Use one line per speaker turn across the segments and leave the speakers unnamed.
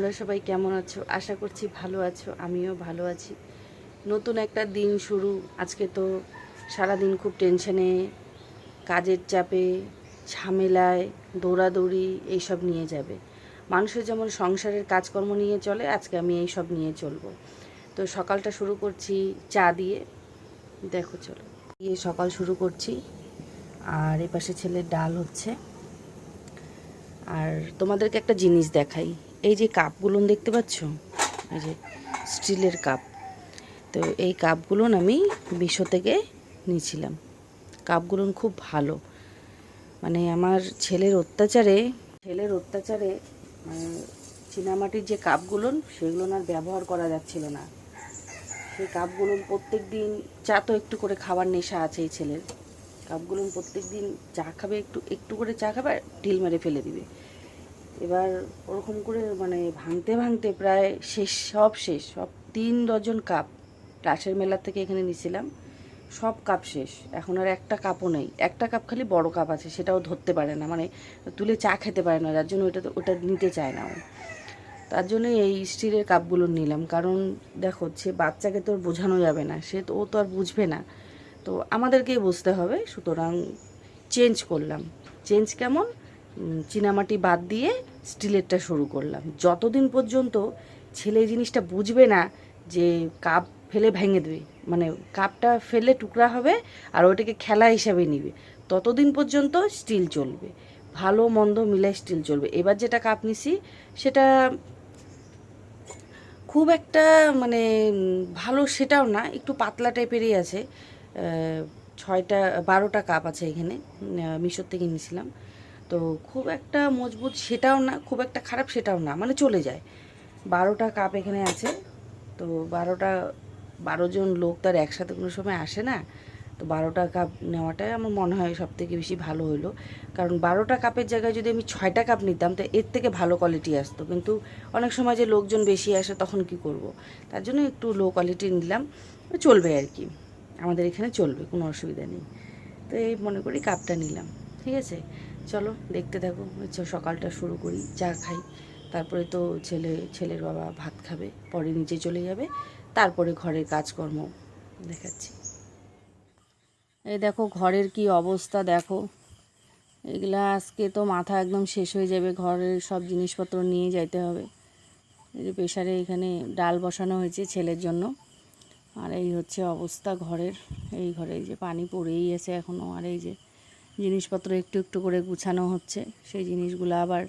তোমরা সবাই কেমন আছো? আশা করছি ভালো আছো, আমিও ভালো আছি। নতুন একটা দিন শুরু। আজকে তো সারাদিন খুব টেনশনে, কাজের চাপে, ঝামেলায়, দৌড়াদৌড়ি এইসব নিয়ে যাবে। মানুষের যেমন সংসারের কাজকর্ম নিয়ে চলে, আজকে আমি এই সব নিয়ে চলবো। তো সকালটা শুরু করছি চা দিয়ে। দেখো চলো দিয়ে সকাল শুরু করছি। আর এপাশে ছেলের ডাল হচ্ছে। আর তোমাদেরকে একটা জিনিস দেখাই। এই যে কাপগুলো দেখতে পাচ্ছ, এই যে স্টিলের কাপ। তো এই কাপগুলো আমি বিশো থেকে নিয়েছিলাম। কাপগুলো খুব ভালো, মানে আমার ছেলের অত্যাচারে চীনামাটির যে কাপগুলো সেগুলো আর ব্যবহার করা যাচ্ছিল না। সেই কাপগুলো প্রত্যেক দিন চা তো একটু করে খাবার নেশা আছে এই ছেলের। কাপগুলো প্রত্যেক দিন চা খাবে, একটু একটু করে চা খাবে, ঢিল মেরে ফেলে দিবে। এবার ওরকম করে মানে ভাঙতে ভাঙতে প্রায় সব 3 ডজন কাপ রাসের মেলা থেকে এখানে নিয়েছিলাম। সব কাপ শেষ, এখন আর একটা কাপও নেই। একটা কাপ খালি বড় কাপ আছে, সেটাও ধরতে পারে না, মানে তুলে চা খেতে পারে না, যার জন্য ওটা নিতে চায় না ও। তার জন্য এই স্টিলের কাপগুলো নিলাম, কারণ দেখো সে বাচ্চাকে তো বোঝানো যাবে না, ও তো আর বুঝবে না, তো আমাদেরকেই বুঝতে হবে। সুতরাং চেঞ্জ করলাম। চেঞ্জ কেমন? চীনামাটি বাদ দিয়ে স্টিলেরটা শুরু করলাম। যতদিন পর্যন্ত ছেলে এই জিনিসটা বুঝবে না যে কাপ ফেলে ভেঙে দেবে, মানে কাপটা ফেলে টুকরা হবে আর ওটাকে খেলা হিসাবে নিবে, ততদিন পর্যন্ত স্টিল চলবে। ভালো মন্দ মিলে স্টিল চলবে। এবার যেটা কাপ নিছি সেটা খুব একটা মানে ভালো সেটাও না, একটু পাতলা টাইপেরই আছে। 12টা কাপ আছে এখানে, মিশোর থেকে নিয়েছিলাম। তো খুব একটা মজবুত সেটাও না, খুব একটা খারাপ সেটাও না, মানে চলে যায়। 12টা কাপ এখানে আছে। তো 12জন লোক তার একসাথে কোনো সময় আসে না। তো 12টা কাপ নেওয়াটাই আমার মনে হয় সবথেকে বেশি ভালো হলো। কারণ 12টা কাপের জায়গায় যদি আমি 6টা কাপ নিতাম তো এর থেকে ভালো কোয়ালিটি আসতো, কিন্তু অনেক সময় যে লোকজন বেশি আসে তখন কি করব, তার জন্য একটু লো কোয়ালিটি নিলাম। চলবে আর কি, আমাদের এখানে চলবে, কোনো অসুবিধা নেই। তো এই মনে করি কাপটা নিলাম। ঠিক আছে, চলো দেখতে থাকো। সকালটা শুরু করি, চা খাই, তারপরে তো ছেলের বাবা ভাত খাবে, পরে নিচে চলে যাবে, তারপরে ঘরের কাজকর্ম দেখাচ্ছি। এই দেখো ঘরের কি অবস্থা দেখো। এগুলা আজকে তো মাথা একদম শেষ হয়ে যাবে, ঘরের সব জিনিসপত্র নিয়ে যাইতে হবে। এই যে প্রেসারে এখানে ডাল বসানো হয়েছে ছেলের জন্য। আর এই হচ্ছে অবস্থা ঘরের। এই ঘরে এই যে পানি পড়েই আছে এখনও। আর এই যে জিনিসপত্র একটু একটু করে গুছানো হচ্ছে। সেই জিনিসগুলো আবার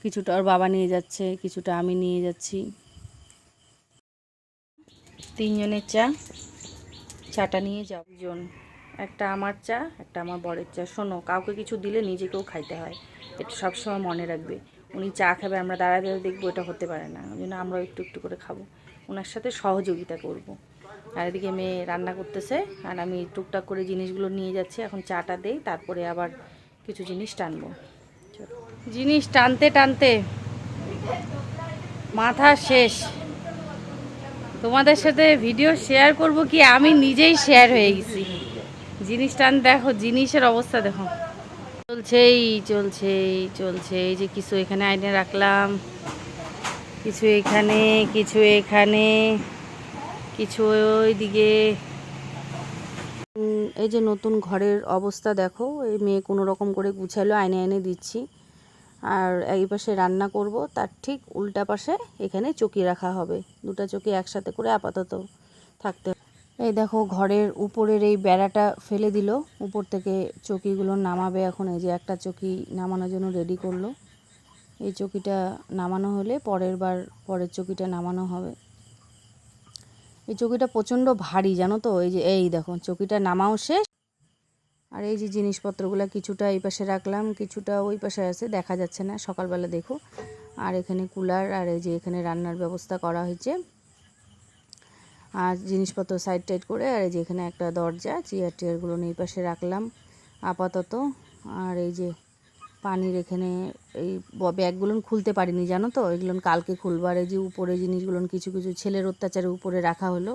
কিছুটা ওর বাবা নিয়ে যাচ্ছে, কিছুটা আমি নিয়ে যাচ্ছি। 3 জনের চাটা নিয়ে যাব। একটা আমার চা, একটা আমার বরের চা। শোনো, কাউকে কিছু দিলে নিজেকেও খাইতে হয়, এটা সবসময় মনে রাখবে। উনি চা খাবে, আমরা দাঁড়ায় দাঁড়ায় দেখবো, এটা হতে পারে না। ওই জন্য আমরাও একটু একটু করে খাবো, ওনার সাথে সহযোগিতা করব। আর এদিকে মেয়ে রান্না করতেছে, আর আমি টুকটাক করে জিনিসগুলো নিয়ে যাচ্ছি। এখন চাটা দেই, তারপরে আবার কিছু জিনিস টানবো। জিনিস টানতে টানতে মাথা শেষ। তোমাদের সাথে ভিডিও শেয়ার করব কি, আমি নিজেই শেয়ার হয়ে গেছি। জিনিস টান দেখো, জিনিসের অবস্থা দেখো। চলছে। এই যে কিছু এখানে আইনে রাখলাম, কিছু এখানে, কিছু এখানে, কিছু ওইদিকে। এই যে নতুন ঘরের অবস্থা দেখো। এই মেয়ে কোনো রকম করে গুছালো, আইনে আইনে দিচ্ছি। আর এই পাশে রান্না করব, তার ঠিক উল্টা পাশে এখানে চকি রাখা হবে। দুটো চকি একসাথে করে আপাতত থাকতে। এই দেখো ঘরের উপরের এই বেড়াটা ফেলে দিল, উপর থেকে চকিগুলো নামাবে এখন। এই যে একটা চকি নামানোর জন্য রেডি করলো। এই চকিটা নামানো হলে পরের চকিটা নামানো হবে। এই চকিটা প্রচণ্ড ভারী জানো তো। এই দেখো চকিটা নামাও শেষ। আর এই যে জিনিসপত্রগুলো কিছুটা এই পাশে রাখলাম, কিছুটা ওই পাশে আছে, দেখা যাচ্ছে না, সকালবেলা দেখো। আর এখানে কুলার, আর এই যে এখানে রান্নার ব্যবস্থা করা হয়েছে। আর জিনিসপত্র সাইড টাইড করে, আর এই যে এখানে একটা দরজা, চেয়ার টেয়ারগুলো এই পাশে রাখলাম আপাতত। আর এই যে পানির এখানে এই ব্যাগগুলো খুলতে পারিনি জানো তো, এগুলো কালকে খুলবো। আর এই যে উপরে জিনিসগুলো কিছু কিছু ছেলের অত্যাচারে উপরে রাখা হলো।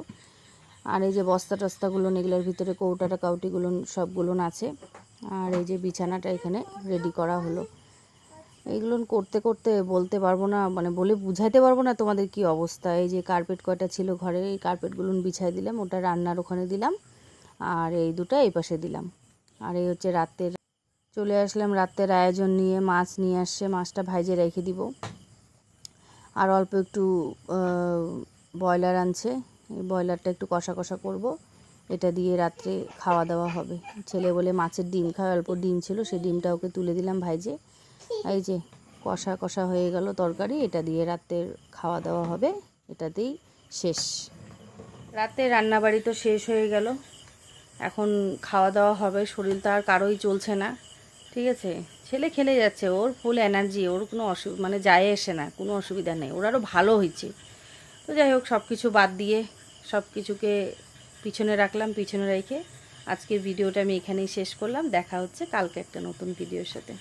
আর এই যে বস্তা টস্তাগুলো, এগুলোর ভিতরে কৌটাটা কাউটিগুলো সবগুলো আছে। আর এই যে বিছানাটা এখানে রেডি করা হলো। এইগুলো করতে করতে বলতে পারবো না, মানে বলে বুঝাইতে পারবো না তোমাদের কি অবস্থা। এই যে কার্পেট কয়টা ছিল ঘরে, এই কার্পেটগুলো বিছাই দিলাম, ওটা রান্নার ওখানে দিলাম, আর এই দুটো এই পাশে দিলাম। আর এই হচ্ছে রাতের, চলে আসলাম রাতের আয়োজন নিয়ে। মাছ নিয়ে আসছে, মাছটা ভাইজে রেখে দিব। আর অল্প একটু ব্রয়লার আনছে, এই ব্রয়লারটা একটু কষা কষা করব, এটা দিয়ে রাত্রে খাওয়া দাওয়া হবে। ছেলে বলে মাছের ডিম খায়, অল্প ডিম ছিল, সেই ডিমটা ওকে তুলে দিলাম ভাইজে। এই যে কষা কষা হয়ে গেল তরকারি, এটা দিয়ে রাতের খাওয়া দাওয়া হবে, এটাতেই শেষ। রাতে রান্নাবাড়ি তো শেষ হয়ে গেল, এখন খাওয়া দাওয়া হবে। শরীর তো আর কারোই চলছে না, ঠিক আছে। ছেলে খেলে যাচ্ছে, ওর ফুল এনার্জি, ওর কোনো মানে যায় আসে না, কোনো অসুবিধা নেই, ওর আরও ভালো হয়েছে। তো যাই হোক, সব কিছু বাদ দিয়ে সব কিছুকে পিছনে রাখলাম, পিছনে রেখে আজকের ভিডিওটা আমি এখানেই শেষ করলাম। দেখা হচ্ছে কালকে একটা নতুন ভিডিওর সাথে।